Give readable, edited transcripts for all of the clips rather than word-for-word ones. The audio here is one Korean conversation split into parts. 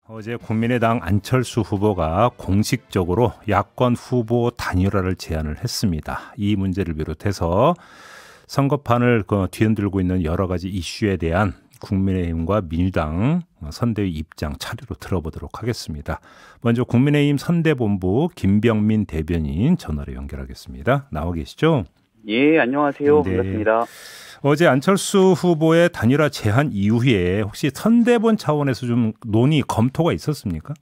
어제 국민의당 안철수 후보가 공식적으로 야권 후보 단일화를 제안을 했습니다. 이 문제를 비롯해서 선거판을 뒤흔들고 있는 여러 가지 이슈에 대한 국민의힘과 민주당 선대위 입장 차례로 들어보도록 하겠습니다. 먼저 국민의힘 선대본부 김병민 대변인 전화로 연결하겠습니다. 나와 계시죠? 예, 안녕하세요. 네. 반갑습니다. 어제 안철수 후보의 단일화 제안 이후에 혹시 선대본 차원에서 좀 논의 검토가 있었습니까?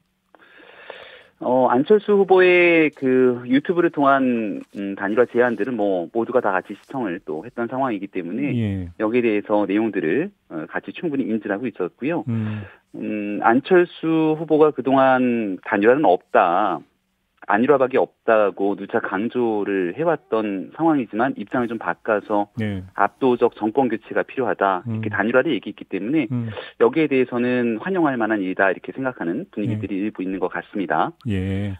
안철수 후보의 그 유튜브를 통한 단일화 제안들은 모두가 다 같이 시청을 또 했던 상황이기 때문에 예. 여기에 대해서 내용들을 같이 충분히 인지를 하고 있었고요. 안철수 후보가 그동안 단일화는 없다. 안일화밖에 없다고 누차 강조를 해왔던 상황이지만 입장을 좀 바꿔서 네. 압도적 정권 교체가 필요하다 이렇게 단일화를 얘기했기 때문에 여기에 대해서는 환영할 만한 일이다 이렇게 생각하는 분위기들이 일부 있는 것 같습니다. 예.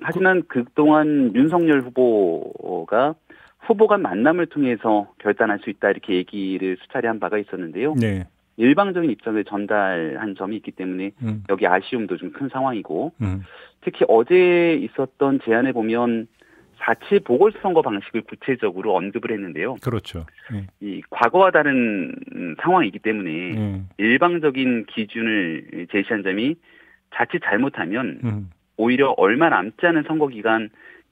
하지만 그동안 윤석열 후보가 후보 간 만남을 통해서 결단할 수 있다 이렇게 얘기를 수차례 한 바가 있었는데요. 네. 일방적인 입장을 전달한 점이 있기 때문에 여기 아쉬움도 좀 큰 상황이고 특히 어제 있었던 제안에 보면 4.7 보궐선거 방식을 구체적으로 언급을 했는데요. 그렇죠. 네. 이 과거와 다른 상황이기 때문에 일방적인 기준을 제시한 점이 자칫 잘못하면 오히려 얼마 남지 않은 선거 기간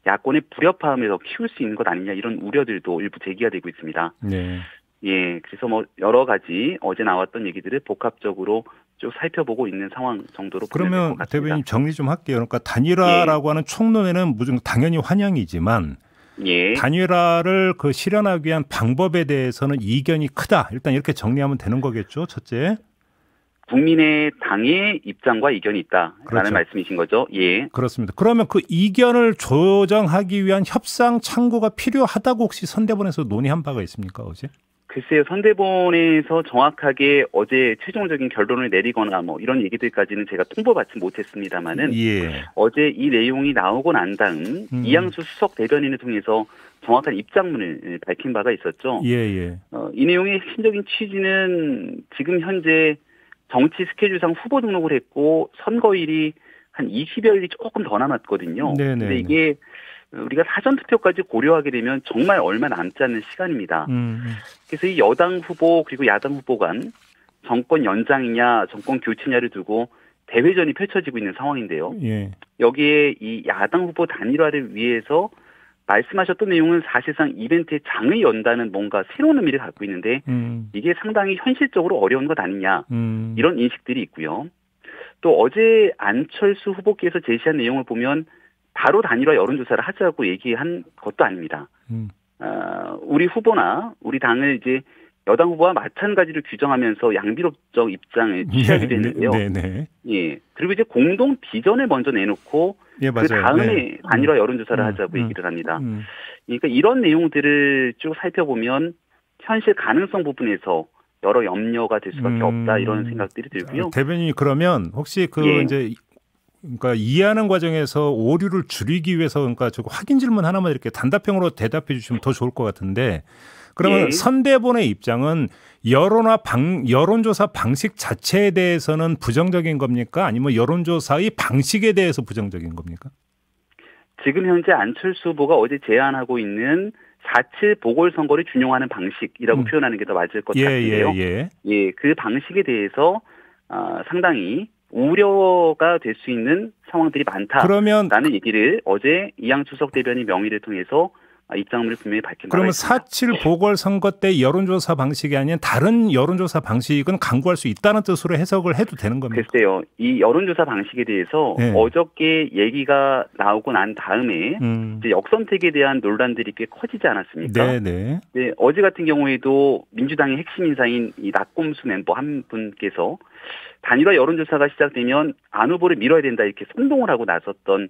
야권의 불협화음을 더 키울 수 있는 것 아니냐 이런 우려들도 일부 제기가 되고 있습니다. 네. 예, 그래서 여러 가지 어제 나왔던 얘기들을 복합적으로 쭉 살펴보고 있는 상황 정도로 보면 될 것 그러면 같습니다. 대변인 정리 좀 할게요. 그러니까 단일화라고 하는 총론에는 당연히 환영이지만 예. 단일화를 실현하기 위한 방법에 대해서는 이견이 크다. 일단 이렇게 정리하면 되는 거겠죠. 첫째. 국민의당의 입장과 이견이 있다라는 그렇죠. 말씀이신 거죠. 예. 그렇습니다. 그러면 그 이견을 조정하기 위한 협상 창구가 필요하다고 혹시 선대본에서 논의한 바가 있습니까, 어제? 글쎄요, 선대본에서 정확하게 어제 최종적인 결론을 내리거나 이런 얘기들까지는 제가 통보받지 못했습니다만은 예. 어제 이 내용이 나오고 난 다음 이양수 수석 대변인을 통해서 정확한 입장문을 밝힌 바가 있었죠. 예. 이 내용의 핵심적인 취지는 지금 현재 정치 스케줄상 후보 등록을 했고 선거일이 한 20여일이 조금 더 남았거든요. 근데 이게 우리가 사전투표까지 고려하게 되면 정말 얼마 남지 않는 시간입니다. 그래서 이 여당 후보 그리고 야당 후보 간 정권 연장이냐 정권 교체냐를 두고 대회전이 펼쳐지고 있는 상황인데요. 예. 여기에 이 야당 후보 단일화를 위해서 말씀하셨던 내용은 사실상 이벤트의 장을 연다는 뭔가 새로운 의미를 갖고 있는데 이게 상당히 현실적으로 어려운 것 아니냐 이런 인식들이 있고요. 또 어제 안철수 후보께서 제시한 내용을 보면 바로 단일화 여론조사를 하자고 얘기한 것도 아닙니다. 우리 후보나 우리 당을 이제 여당 후보와 마찬가지로 규정하면서 양비론적 입장을 취하기도 했는데요. 예. 그리고 이제 공동 비전을 먼저 내놓고 그 다음에 단일화 여론조사를 하자고 얘기를 합니다. 그러니까 이런 내용들을 쭉 살펴보면 현실 가능성 부분에서 여러 염려가 될 수밖에 없다 이런 생각들이 들고요. 대변인이 그러면 혹시 이제 그러니까 이해하는 과정에서 오류를 줄이기 위해서 그러니까 확인 질문 하나만 이렇게 단답형으로 대답해 주시면 더 좋을 것 같은데 그러면 선대본의 입장은 여론조사 방식 자체에 대해서는 부정적인 겁니까? 아니면 여론조사의 방식에 대해서 부정적인 겁니까? 지금 현재 안철수 후보가 어제 제안하고 있는 4.7 보궐선거를 준용하는 방식이라고 표현하는 게 더 맞을 것 같은데요. 예, 그 방식에 대해서 상당히 우려가 될 수 있는 상황들이 많다라는 얘기를 어제 이양수 수석 대변인 명의를 통해서 입장문을 분명히 밝힌 바가 있습니다. 그러면 4.7 보궐선거 때 여론조사 방식이 아닌 다른 여론조사 방식은 강구할 수 있다는 뜻으로 해석을 해도 되는 겁니까? 글쎄요. 이 여론조사 방식에 대해서 어저께 얘기가 나오고 난 다음에 이제 역선택에 대한 논란들이 꽤 커지지 않았습니까? 네, 어제 같은 경우에도 민주당의 핵심 인사인 이 낙곰수 멤버 한 분께서 단일화 여론조사가 시작되면 안 후보를 밀어야 된다 이렇게 선동을 하고 나섰던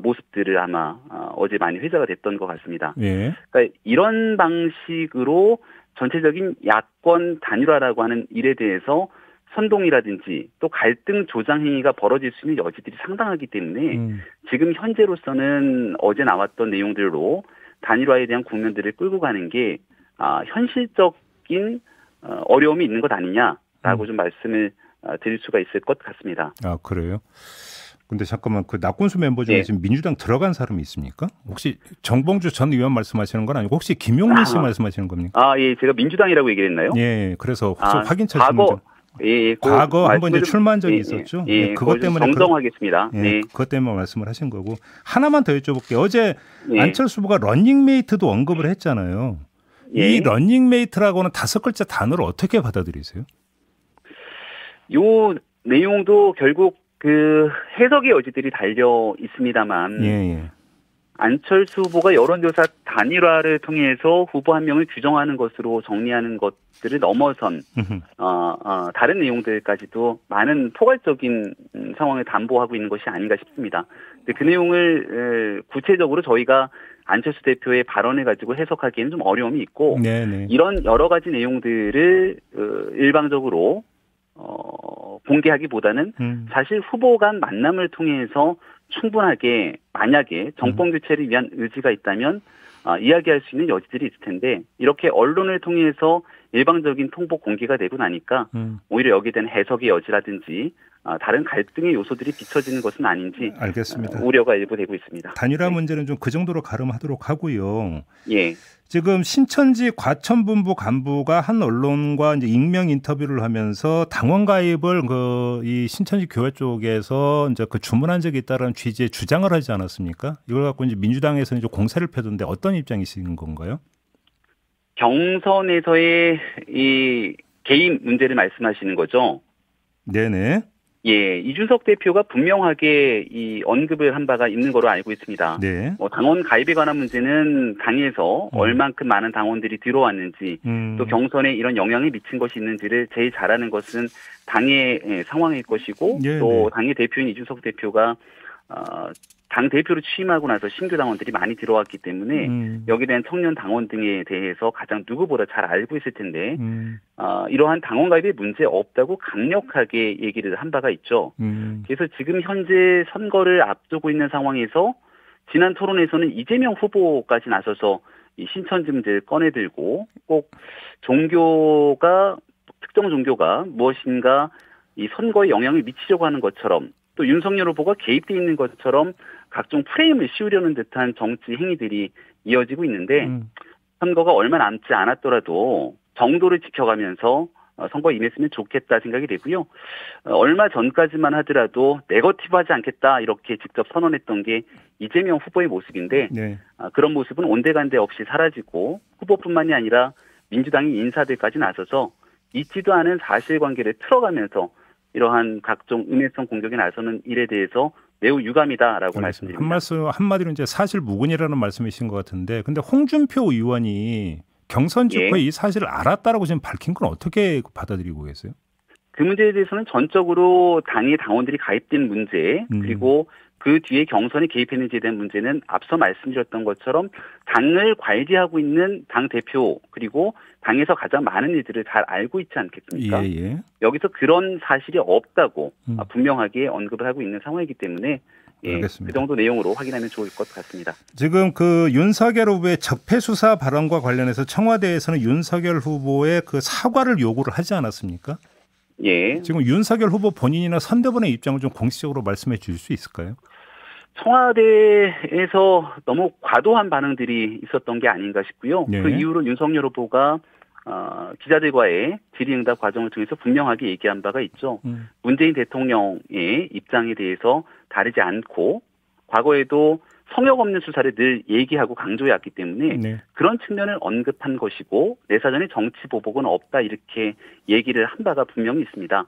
모습들을 아마 어제 많이 회자가 됐던 것 같습니다. 그러니까 이런 방식으로 전체적인 야권 단일화라고 하는 일에 대해서 선동이라든지 또 갈등 조장 행위가 벌어질 수 있는 여지들이 상당하기 때문에 지금 현재로서는 어제 나왔던 내용들로 단일화에 대한 국면들을 끌고 가는 게 현실적인 어려움이 있는 것 아니냐라고 좀 말씀을 드릴 수가 있을 것 같습니다. 아, 그래요? 근데 잠깐만, 그 낙권수 멤버 중에 지금 민주당 들어간 사람이 있습니까? 혹시 정봉주 전 의원 말씀하시는 건 아니고 혹시 김용민 씨 말씀하시는 겁니까? 예, 제가 민주당이라고 얘기를 했나요? 예, 그래서 혹시 확인 찾으면 좀. 예, 과거 한번 이제 출마한 적이 있었죠. 예, 그것 때문에 정정하겠습니다. 네, 그것 때문에 말씀을 하신 거고. 하나만 더 여쭤볼게요. 어제 안철수 후보가 러닝메이트도 언급을 했잖아요. 이 러닝메이트라고는 5글자 단어를 어떻게 받아들이세요? 요 내용도 결국 그 해석의 여지들이 달려 있습니다만 안철수 후보가 여론조사 단일화를 통해서 후보 한 명을 규정하는 것으로 정리하는 것들을 넘어선 다른 내용들까지도 많은 포괄적인 상황을 담보하고 있는 것이 아닌가 싶습니다. 근데 그 내용을 구체적으로 저희가 안철수 대표의 발언을 가지고 해석하기에는 좀 어려움이 있고 이런 여러 가지 내용들을 일방적으로 공개하기보다는 사실 후보 간 만남을 통해서 충분하게 만약에 정권 교체를 위한 의지가 있다면 이야기할 수 있는 여지들이 있을 텐데 이렇게 언론을 통해서 일방적인 통보 공개가 되고 나니까 오히려 여기에 대한 해석의 여지라든지 다른 갈등의 요소들이 비춰지는 것은 아닌지 알겠습니다. 우려가 일부 되고 있습니다. 단일화 문제는 좀 그 정도로 가름하도록 하고요. 예. 지금 신천지 과천본부 간부가 한 언론과 이제 익명 인터뷰를 하면서 당원 가입을 이 신천지 교회 쪽에서 이제 그 주문한 적이 있다는 취지의 주장을 하지 않았습니까? 이걸 갖고 이제 민주당에서는 이제 공세를 펴던데 어떤 입장이신 건가요? 경선에서의 이 개인 문제를 말씀하시는 거죠? 네네. 예, 이준석 대표가 분명하게 이 언급을 한 바가 있는 거로 알고 있습니다. 네. 당원 가입에 관한 문제는 당에서 얼만큼 많은 당원들이 들어왔는지 또 경선에 이런 영향이 미친 것이 있는지를 제일 잘 아는 것은 당의 상황일 것이고 또 당의 대표인 이준석 대표가 당 대표로 취임하고 나서 신규 당원들이 많이 들어왔기 때문에 여기에 대한 청년 당원 등에 대해서 가장 누구보다 잘 알고 있을 텐데 이러한 당원 가입에 문제 없다고 강력하게 얘기를 한 바가 있죠. 그래서 지금 현재 선거를 앞두고 있는 상황에서 지난 토론에서는 이재명 후보까지 나서서 이 신천지 문제를 꺼내들고 꼭 특정 종교가 무엇인가 이 선거에 영향을 미치려고 하는 것처럼 또 윤석열 후보가 개입돼 있는 것처럼 각종 프레임을 씌우려는 듯한 정치 행위들이 이어지고 있는데 선거가 얼마 남지 않았더라도 정도를 지켜가면서 선거에 임했으면 좋겠다 생각이 되고요. 얼마 전까지만 하더라도 네거티브하지 않겠다 이렇게 직접 선언했던 게 이재명 후보의 모습인데 그런 모습은 온데간데 없이 사라지고 후보뿐만이 아니라 민주당의 인사들까지 나서서 있지도 않은 사실관계를 틀어가면서 이러한 각종 음해성 공격에 나서는 일에 대해서 매우 유감이다라고 말씀드립니다. 한마디로 이제 사실 무근이라는 말씀이신 것 같은데, 근데 홍준표 의원이 경선 직후에 이 사실을 알았다라고 지금 밝힌 건 어떻게 받아들이고 계세요? 그 문제에 대해서는 전적으로 당의 당원들이 가입된 문제 그리고 그 뒤에 경선에 개입했는지에 대한 문제는 앞서 말씀드렸던 것처럼 당을 관리하고 있는 당 대표 그리고 당에서 가장 많은 일들을 잘 알고 있지 않겠습니까? 여기서 그런 사실이 없다고 분명하게 언급을 하고 있는 상황이기 때문에 그 정도 내용으로 확인하면 좋을 것 같습니다. 지금 그 윤석열 후보의 적폐 수사 발언과 관련해서 청와대에서는 윤석열 후보의 그 사과를 요구를 하지 않았습니까? 지금 윤석열 후보 본인이나 선대본의 입장을 좀 공식적으로 말씀해 주실 수 있을까요? 청와대에서 너무 과도한 반응들이 있었던 게 아닌가 싶고요. 그 이후로 윤석열 후보가 기자들과의 질의응답 과정을 통해서 분명하게 얘기한 바가 있죠. 문재인 대통령의 입장에 대해서 다르지 않고 과거에도 성역 없는 수사를 늘 얘기하고 강조해왔기 때문에 그런 측면을 언급한 것이고 내 사전에 정치 보복은 없다 이렇게 얘기를 한 바가 분명히 있습니다.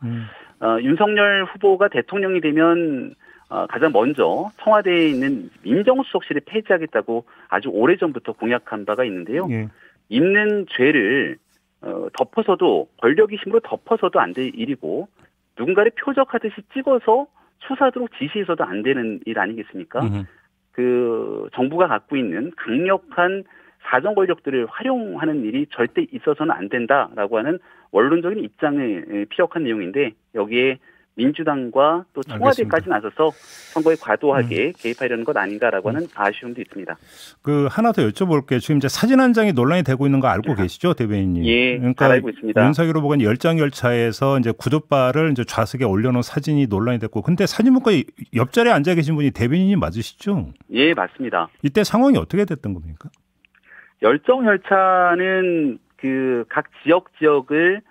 윤석열 후보가 대통령이 되면 가장 먼저 청와대에 있는 민정수석실을 폐지하겠다고 아주 오래전부터 공약한 바가 있는데요. 있는 죄를 덮어서도 권력의 힘으로 덮어서도 안 될 일이고 누군가를 표적하듯이 찍어서 수사하도록 지시해서도 안 되는 일 아니겠습니까? 그 정부가 갖고 있는 강력한 사정 권력들을 활용하는 일이 절대 있어서는 안 된다라고 하는 원론적인 입장을 피력한 내용인데 여기에 민주당과 또 청와대까지 나서서 선거에 과도하게 개입하려는 것 아닌가라고 하는 아쉬움도 있습니다. 하나 더 여쭤볼게요. 지금 이제 사진 한 장이 논란이 되고 있는 거 알고 계시죠, 대변인님? 예, 그러니까 잘 알고 있습니다. 윤석열 후보가 열장 열차에서 이제 구둣발을 이제 좌석에 올려놓은 사진이 논란이 됐고, 근데 사진문과 옆자리에 앉아 계신 분이 대변인님 맞으시죠? 예, 맞습니다. 이때 상황이 어떻게 됐던 겁니까? 열정 열차는 각 지역을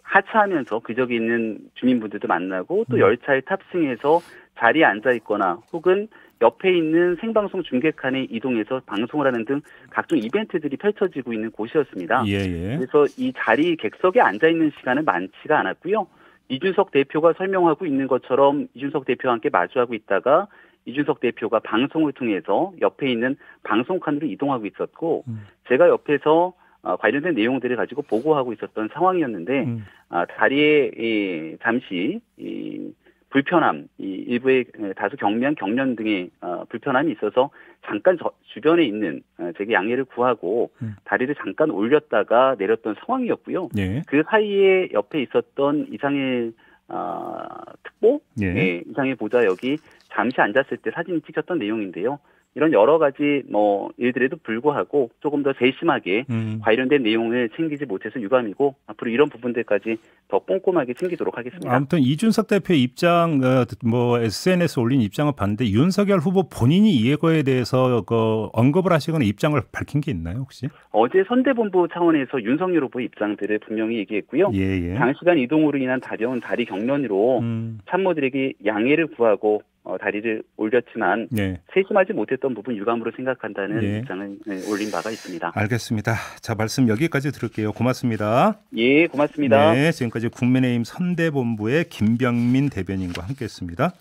하차하면서 그 지역에 있는 주민분들도 만나고 또 열차에 탑승해서 자리에 앉아 있거나 혹은 옆에 있는 생방송 중계칸에 이동해서 방송을 하는 등 각종 이벤트들이 펼쳐지고 있는 곳이었습니다. 예. 그래서 이 자리 객석에 앉아 있는 시간은 많지가 않았고요. 이준석 대표가 설명하고 있는 것처럼 이준석 대표와 함께 마주하고 있다가 이준석 대표가 방송을 통해서 옆에 있는 방송칸으로 이동하고 있었고 제가 옆에서 관련된 내용들을 가지고 보고하고 있었던 상황이었는데 자리에 잠시 불편함, 일부의 다소 경미한 경련 등의 불편함이 있어서 잠깐 주변에 있는 제게 양해를 구하고 다리를 잠깐 올렸다가 내렸던 상황이었고요. 예. 그 사이에 옆에 있었던 이상일 특보, 이상일 보좌 역이 잠시 앉았을 때 사진을 찍혔던 내용인데요. 이런 여러 가지 일들에도 불구하고 조금 더 세심하게 관련된 내용을 챙기지 못해서 유감이고 앞으로 이런 부분들까지 더 꼼꼼하게 챙기도록 하겠습니다. 아무튼 이준석 대표의 입장, SNS 올린 입장을 봤는데 윤석열 후보 본인이 이거에 대해서 언급을 하시거나 입장을 밝힌 게 있나요, 혹시? 어제 선대본부 차원에서 윤석열 후보의 입장들을 분명히 얘기했고요. 장시간 이동으로 인한 다려운 다리 경련으로 참모들에게 양해를 구하고 다리를 올렸지만 세심하지 못했던 부분 유감으로 생각한다는 입장을 올린 바가 있습니다. 알겠습니다. 자, 말씀 여기까지 들을게요. 고맙습니다. 예, 고맙습니다. 네, 지금까지 국민의힘 선대본부의 김병민 대변인과 함께했습니다.